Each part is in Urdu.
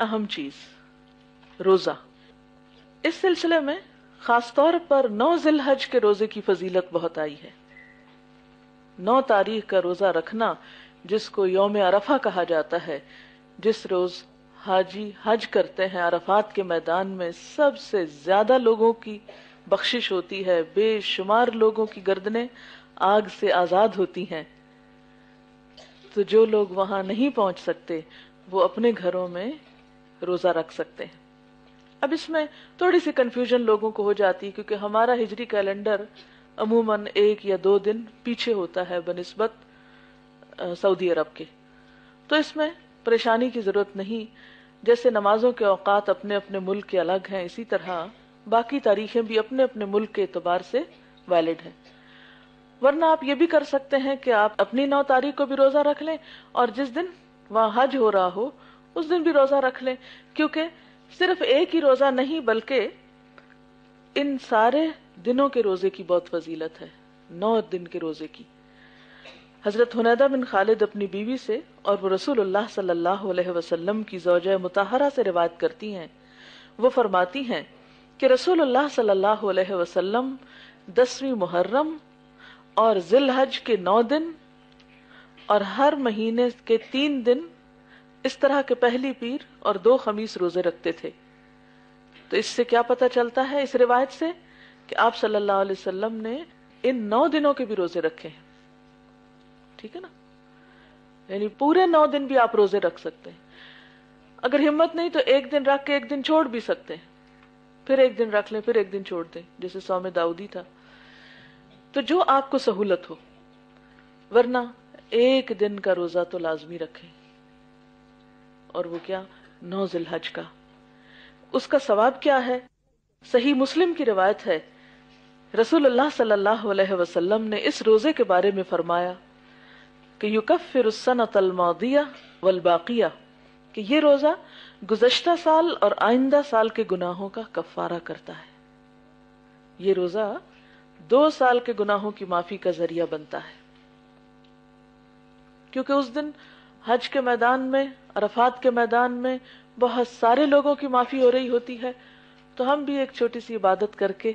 اہم چیز روزہ. اس سلسلے میں خاص طور پر 9 ذی الحج کے روزے کی فضیلت بہت آئی ہے. 9 تاریخ کا روزہ رکھنا، جس کو یوم عرفہ کہا جاتا ہے، جس روز حاجی حج کرتے ہیں عرفات کے میدان میں، سب سے زیادہ لوگوں کی بخشش ہوتی ہے، بے شمار لوگوں کی گردنیں آگ سے آزاد ہوتی ہیں. تو جو لوگ وہاں نہیں پہنچ سکتے وہ اپنے گھروں میں روزہ رکھ سکتے ہیں. اب اس میں تھوڑی سی کنفیوژن لوگوں کو ہو جاتی ہے، کیونکہ ہمارا ہجری کیلنڈر عموماً 1 یا 2 دن پیچھے ہوتا ہے بنسبت سعودی عرب کے. تو اس میں پریشانی کی ضرورت نہیں. جیسے نمازوں کے اوقات اپنے اپنے ملک کے الگ ہیں، اسی طرح باقی تاریخیں بھی اپنے اپنے ملک کے اعتبار سے ویلڈ ہیں. ورنہ آپ یہ بھی کر سکتے ہیں کہ آپ اپنی 9 تاریخ کو بھی روزہ رکھ لیں، اور جس دن وہاں حج ہو رہا ہو اس دن بھی روزہ رکھ لیں. کیونکہ صرف ایک ہی روزہ نہیں، بلکہ ان سارے دنوں کے روزے کی بہت فضیلت ہے. 9 دن کے روزے کی. حضرت حنیدہ بن خالد اپنی بیوی سے اور وہ رسول اللہ صلی اللہ علیہ وسلم کی زوجہ مطہرہ سے روایت کرتی ہیں. وہ فرماتی ہیں کہ رسول اللہ صلی اللہ علیہ وسلم 10ویں محرم اور ذی الحج کے 9 دن اور ہر مہینے کے 3 دن اس طرح کے پہلی پیر اور 2 خمیس روزے رکھتے تھے. تو اس سے کیا پتہ چلتا ہے اس روایت سے کہ آپ صلی اللہ علیہ وسلم نے ان 9 دنوں کے بھی روزے رکھے ہیں. ٹھیک ہے نا؟ یعنی پورے 9 دن بھی آپ روزے رکھ سکتے ہیں. اگر ہمت نہیں تو ایک دن رکھ کے ایک دن چھوڑ بھی سکتے ہیں، پھر ایک دن رکھ لیں پھر ایک دن چھوڑ دیں، جیسے صوم داؤدی تھا. تو جو آپ کو سہولت ہو. ورنہ ایک دن کا روزہ تو لازمی رکھیں، اور وہ کیا 9 ذی الحج کا. اس کا ثواب کیا ہے؟ صحیح مسلم کی روایت ہے، رسول اللہ صلی اللہ علیہ وسلم نے اس روزے کے بارے میں فرمایا کہ یکفر السنۃ الماضیہ والباقیہ، کہ یہ روزہ گزشتہ سال اور آئندہ سال کے گناہوں کا کفارہ کرتا ہے. یہ روزہ 2 سال کے گناہوں کی معافی کا ذریعہ بنتا ہے. کیونکہ اس دن حج کے میدان میں، عرفات کے میدان میں بہت سارے لوگوں کی معافی ہو رہی ہوتی ہے، تو ہم بھی ایک چھوٹی سی عبادت کر کے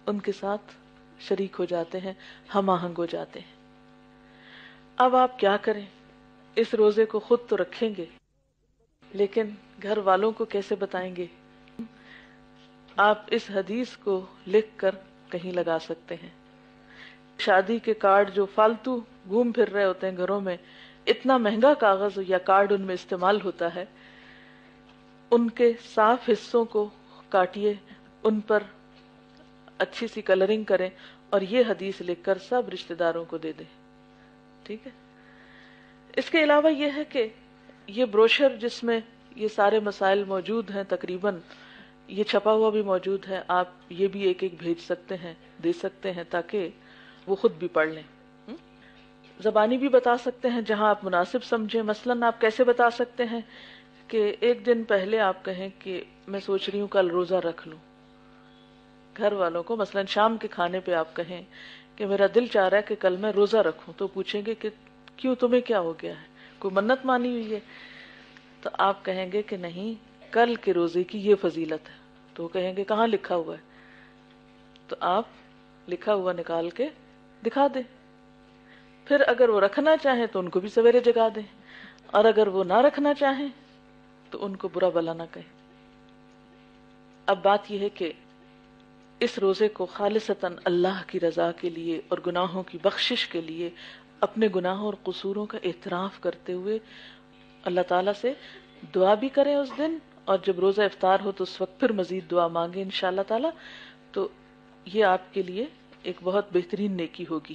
ان کے ساتھ شریک ہو جاتے ہیں، ہم آہنگ ہو جاتے ہیں. اب آپ کیا کریں؟ اس روزے کو خود تو رکھیں گے، لیکن گھر والوں کو کیسے بتائیں گے؟ آپ اس حدیث کو لکھ کر کہیں لگا سکتے ہیں. شادی کے کارڈ جو فالتو گھوم پھر رہے ہوتے ہیں گھروں میں، اتنا مہنگا کاغذ یا کارڈ ان میں استعمال ہوتا ہے، ان کے صاف حصوں کو کاٹیے، ان پر اچھی سی کلرنگ کریں اور یہ حدیث لکھ کر سب رشتہ داروں کو دے دیں. ٹھیک ہے؟ اس کے علاوہ یہ ہے کہ یہ بروشر جس میں یہ سارے مسائل موجود ہیں، تقریباً یہ چھپا ہوا بھی موجود ہے، آپ یہ بھی ایک ایک بھیج سکتے ہیں، دے سکتے ہیں، تاکہ وہ خود بھی پڑھ لیں. زبانی بھی بتا سکتے ہیں جہاں آپ مناسب سمجھیں. مثلاً آپ کیسے بتا سکتے ہیں کہ ایک دن پہلے آپ کہیں کہ میں سوچ رہی ہوں کل روزہ رکھ لوں. گھر والوں کو مثلاً شام کے کھانے پہ آپ کہیں کہ میرا دل چاہ رہا ہے کہ کل میں روزہ رکھوں، تو پوچھیں گے کہ کیوں، تمہیں کیا ہو گیا ہے، کوئی منت مانی ہوئی ہے؟ تو آپ کہیں گے کہ نہیں، کل کے روزے کی یہ فضیلت ہے. تو وہ کہیں گے کہاں لکھا ہوا ہے؟ تو آپ لکھا ہوا نکال کے دکھا دیں. پھر اگر وہ رکھنا چاہیں تو ان کو بھی سویرے جگا دیں، اور اگر وہ نہ رکھنا چاہیں تو ان کو برا بلا نہ کہیں. اب بات یہ ہے کہ اس روزے کو خالصتاً اللہ کی رضا کے لیے اور گناہوں کی بخشش کے لیے، اپنے گناہوں اور قصوروں کا اعتراف کرتے ہوئے اللہ تعالیٰ سے دعا بھی کریں اس دن، اور جب روزہ افطار ہو تو اس وقت پھر مزید دعا مانگیں انشاءاللہ تعالیٰ. تو یہ آپ کے لیے ایک بہت بہترین نیکی ہوگی.